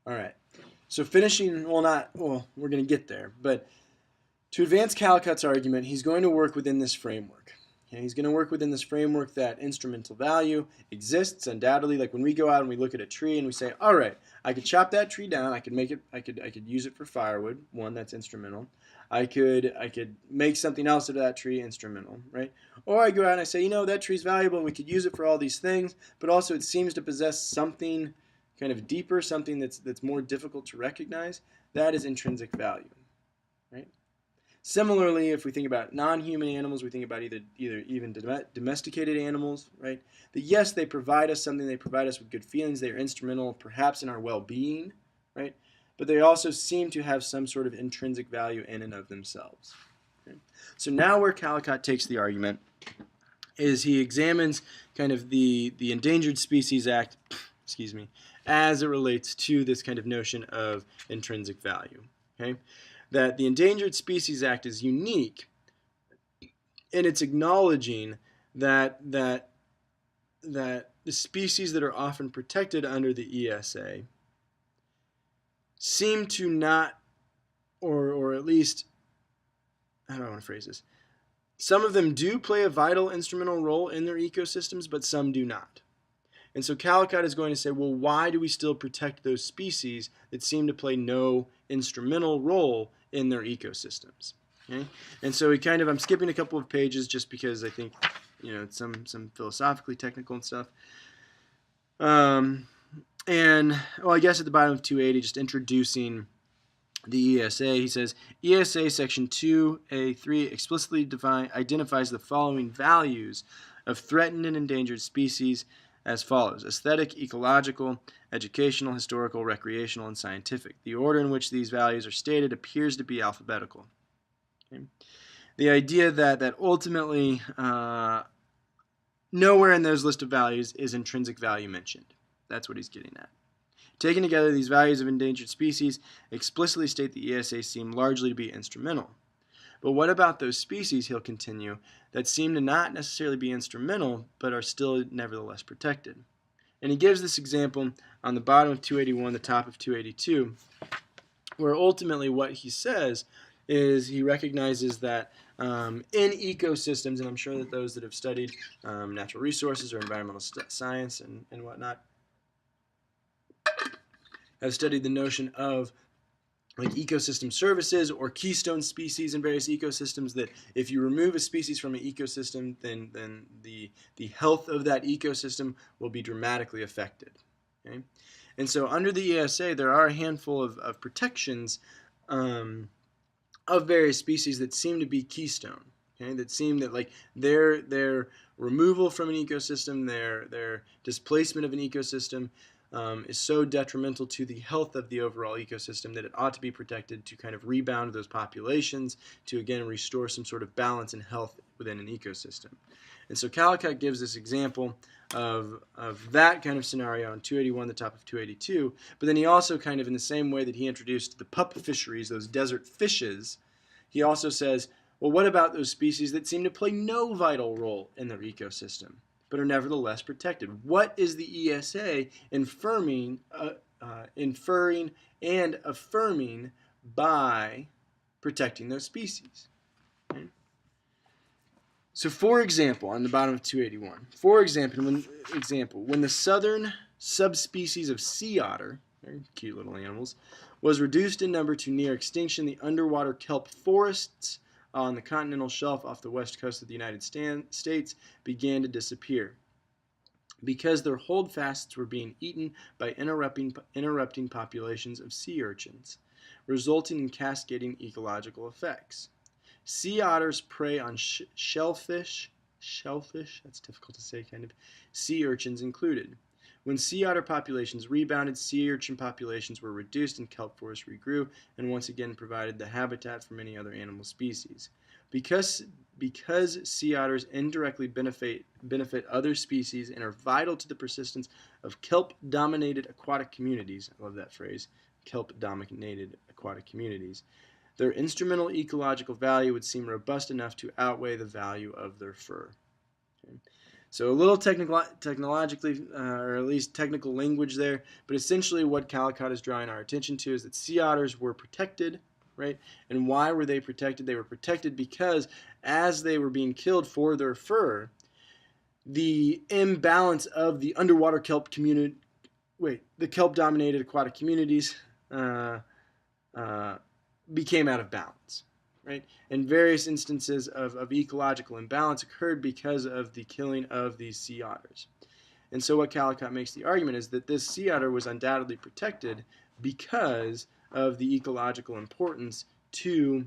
All right. So finishing, we're going to get there, but to advance Calcutt's argument, he's going to work within this framework. Okay? He's going to work within this framework that instrumental value exists undoubtedly. Like when we go out and we look at a tree and we say, all right, I could chop that tree down. I could make it. I could use it for firewood. One, that's instrumental. I could make something else out of that tree, instrumental, right? Or I go out and I say, that tree's valuable and we could use it for all these things, but also it seems to possess something kind of deeper, something that's more difficult to recognize. That is intrinsic value, right? Similarly, if we think about non-human animals, we think about either even domesticated animals, right? That yes, they provide us something, they provide us with good feelings, they are instrumental perhaps in our well-being, right? But they also seem to have some sort of intrinsic value in and of themselves. Okay? So now where Calcutt takes the argument is he examines kind of the Endangered Species Act, excuse me, as it relates to this kind of notion of intrinsic value. Okay? That the Endangered Species Act is unique in its acknowledging that the species that are often protected under the ESA seem to not, or at least, how do I want to phrase this? Some of them do play a vital instrumental role in their ecosystems, but some do not. And so Calcutt is going to say, well, why do we still protect those species that seem to play no instrumental role in their ecosystems? Okay? And so I'm skipping a couple of pages just because I think, it's some philosophically technical and stuff. I guess at the bottom of 280, just introducing the ESA, he says, ESA Section 2A3 explicitly identifies the following values of threatened and endangered species as follows: aesthetic, ecological, educational, historical, recreational, and scientific. The order in which these values are stated appears to be alphabetical. Okay? The idea that ultimately nowhere in those list of values is intrinsic value mentioned. That's what he's getting at. Taken together, these values of endangered species explicitly state the ESA seem largely to be instrumental. But what about those species, he'll continue, that seem to not necessarily be instrumental, but are still nevertheless protected? And he gives this example on the bottom of 281, the top of 282, where ultimately what he says is he recognizes that in ecosystems, and I'm sure that those that have studied natural resources or environmental science and whatnot have studied the notion of like ecosystem services or keystone species in various ecosystems, that if you remove a species from an ecosystem, then the health of that ecosystem will be dramatically affected. Okay? And so under the ESA, there are a handful of protections of various species that seem to be keystone. Okay? That seem that like their removal from an ecosystem, their displacement of an ecosystem is so detrimental to the health of the overall ecosystem that it ought to be protected to kind of rebound those populations to again restore some sort of balance and health within an ecosystem. And so Calcutt gives this example of that kind of scenario on 281, the top of 282, but then he also kind of in the same way that he introduced the pup fisheries, those desert fishes, he also says, well, what about those species that seem to play no vital role in their ecosystem, but are nevertheless protected? What is the ESA inferring and affirming by protecting those species? Okay? So, for example, on the bottom of 281, when the southern subspecies of sea otter, very cute little animals, was reduced in number to near extinction, the underwater kelp forests on the continental shelf off the west coast of the United States began to disappear because their holdfasts were being eaten by interrupting populations of sea urchins, resulting in cascading ecological effects. Sea otters prey on shellfish, that's difficult to say kind of, sea urchins included. When sea otter populations rebounded, sea urchin populations were reduced and kelp forests regrew and once again provided the habitat for many other animal species. Because sea otters indirectly benefit other species and are vital to the persistence of kelp-dominated aquatic communities, I love that phrase, kelp-dominated aquatic communities, their instrumental ecological value would seem robust enough to outweigh the value of their fur. Okay? So a little technologically, or at least technical language there, but essentially what Calicott is drawing our attention to is that sea otters were protected, right? And why were they protected? They were protected because as they were being killed for their fur, the imbalance of the underwater kelp community, the kelp-dominated aquatic communities became out of balance. Right? And various instances of ecological imbalance occurred because of the killing of these sea otters. And so what Calicott makes the argument is that this sea otter was undoubtedly protected because of the ecological importance to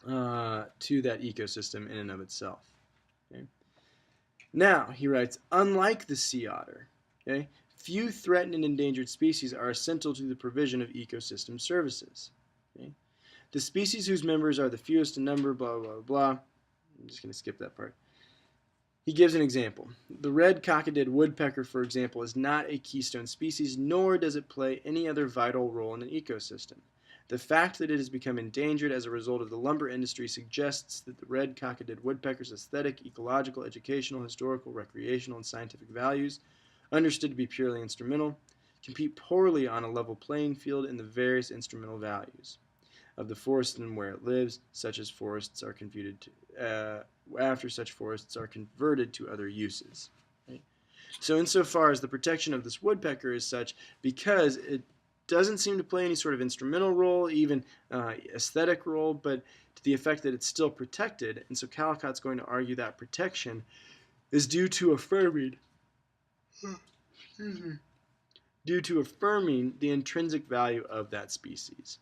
that ecosystem in and of itself. Okay? Now, he writes, unlike the sea otter, okay, few threatened and endangered species are essential to the provision of ecosystem services. Okay? The species whose members are the fewest in number, blah, blah, blah. I'm just going to skip that part. He gives an example. The red-cockaded woodpecker, for example, is not a keystone species, nor does it play any other vital role in an ecosystem. The fact that it has become endangered as a result of the lumber industry suggests that the red-cockaded woodpecker's aesthetic, ecological, educational, historical, recreational, and scientific values, understood to be purely instrumental, compete poorly on a level playing field in the various instrumental values of the forest and where it lives, such as forests are converted to, after such forests are converted to other uses. Right? So insofar as the protection of this woodpecker is such, because it doesn't seem to play any sort of instrumental role, even aesthetic role, but to the effect that it's still protected, and so Calicott's going to argue that protection is due to affirming the intrinsic value of that species.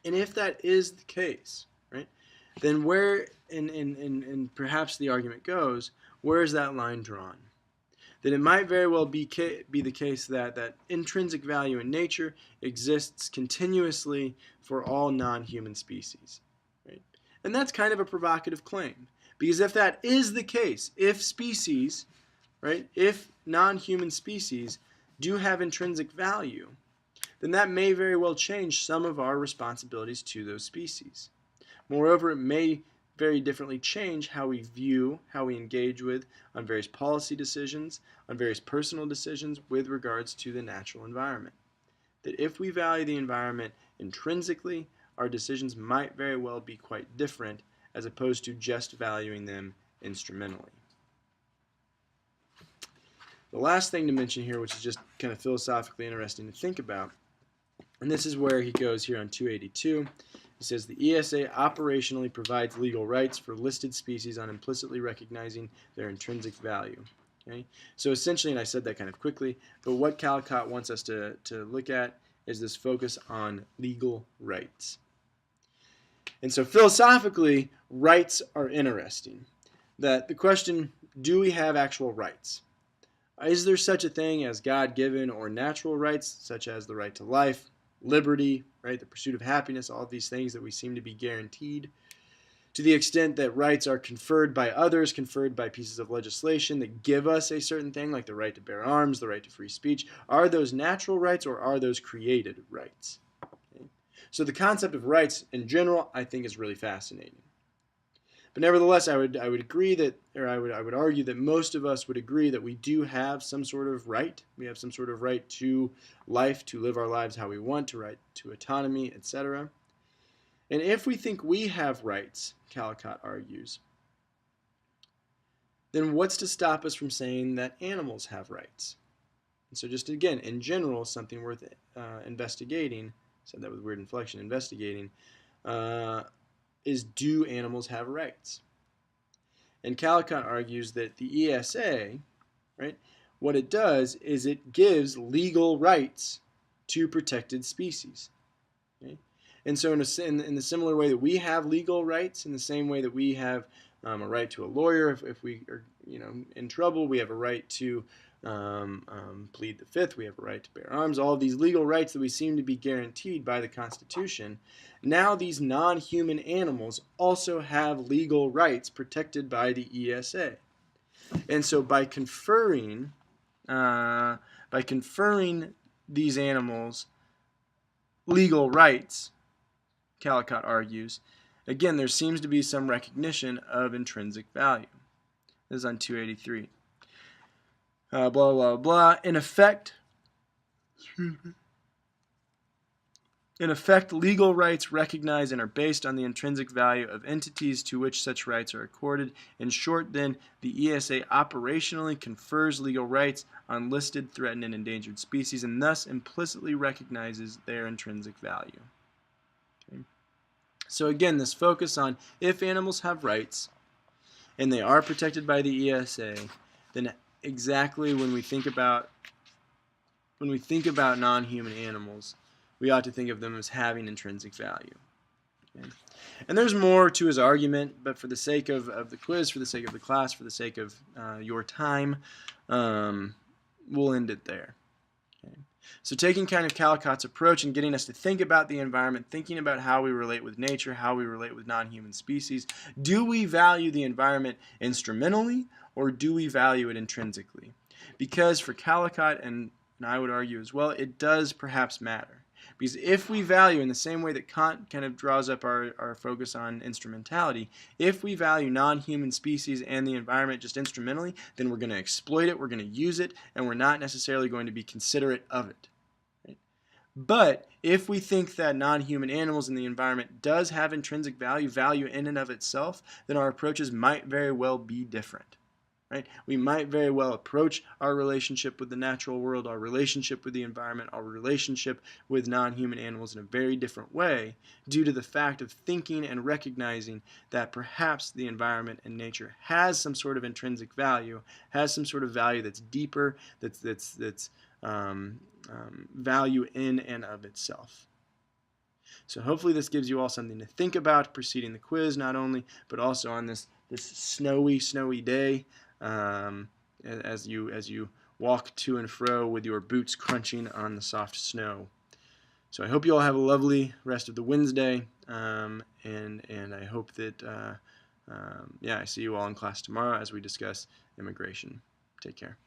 And if that is the case, right, then where, and perhaps the argument goes, where is that line drawn? That it might very well be the case that intrinsic value in nature exists continuously for all non-human species. Right? And that's kind of a provocative claim. Because if that is the case, if species, right, if non-human species do have intrinsic value, then that may very well change some of our responsibilities to those species. Moreover, it may very differently change how we view, how we engage with on various policy decisions, on various personal decisions with regards to the natural environment. That if we value the environment intrinsically, our decisions might very well be quite different as opposed to just valuing them instrumentally. The last thing to mention here, which is just kind of philosophically interesting to think about, and this is where he goes here on 282. He says the ESA operationally provides legal rights for listed species on implicitly recognizing their intrinsic value. Okay? So essentially, and I said that kind of quickly, but what Calicott wants us to look at is this focus on legal rights. And so philosophically, rights are interesting. That the question, do we have actual rights? Is there such a thing as God-given or natural rights, such as the right to life, liberty, right, the pursuit of happiness, all of these things that we seem to be guaranteed? To the extent that rights are conferred by others, conferred by pieces of legislation that give us a certain thing, like the right to bear arms, the right to free speech, are those natural rights or are those created rights? Okay. So the concept of rights in general, I think, is really fascinating. But nevertheless, I would agree that, or I would argue that most of us would agree that we do have some sort of right. We have some sort of right to life, to live our lives how we want, to right to autonomy, etc. And if we think we have rights, Calicott argues, then what's to stop us from saying that animals have rights? And so just again, in general, something worth investigating, said that with weird inflection, investigating, is do animals have rights? And Calicott argues that the ESA, right, what it does is it gives legal rights to protected species. Okay? And so in the similar way that we have legal rights, in the same way that we have a right to a lawyer if we are in trouble, we have a right to plead the fifth, we have a right to bear arms, all of these legal rights that we seem to be guaranteed by the Constitution. Now these non-human animals also have legal rights protected by the ESA. And so by conferring these animals legal rights, Calicott argues, again, there seems to be some recognition of intrinsic value. This is on 283. Blah, blah, blah. In effect, legal rights recognize and are based on the intrinsic value of entities to which such rights are accorded. In short, then, the ESA operationally confers legal rights on listed, threatened, and endangered species, and thus implicitly recognizes their intrinsic value. Okay. So again, this focus on if animals have rights and they are protected by the ESA, then exactly when we think about non-human animals, we ought to think of them as having intrinsic value. Okay? And there's more to his argument, but for the sake of the quiz, for the sake of the class, for the sake of your time, we'll end it there. Okay? So taking kind of Callicott's approach and getting us to think about the environment, thinking about how we relate with nature, how we relate with non-human species. Do we value the environment instrumentally, or do we value it intrinsically? Because for Callicott, and I would argue as well, it does perhaps matter. Because if we value, in the same way that Kant kind of draws up our focus on instrumentality, if we value non-human species and the environment just instrumentally, then we're going to exploit it, we're going to use it, and we're not necessarily going to be considerate of it. Right? But if we think that non-human animals and the environment does have intrinsic value in and of itself, then our approaches might very well be different. Right? We might very well approach our relationship with the natural world, our relationship with the environment, our relationship with non-human animals in a very different way due to the fact of thinking and recognizing that perhaps the environment and nature has some sort of intrinsic value, has some sort of value that's deeper, that's value in and of itself. So hopefully this gives you all something to think about preceding the quiz, not only, but also on this snowy day. As you walk to and fro with your boots crunching on the soft snow. So I hope you all have a lovely rest of the Wednesday, and I hope that I see you all in class tomorrow as we discuss immigration. Take care.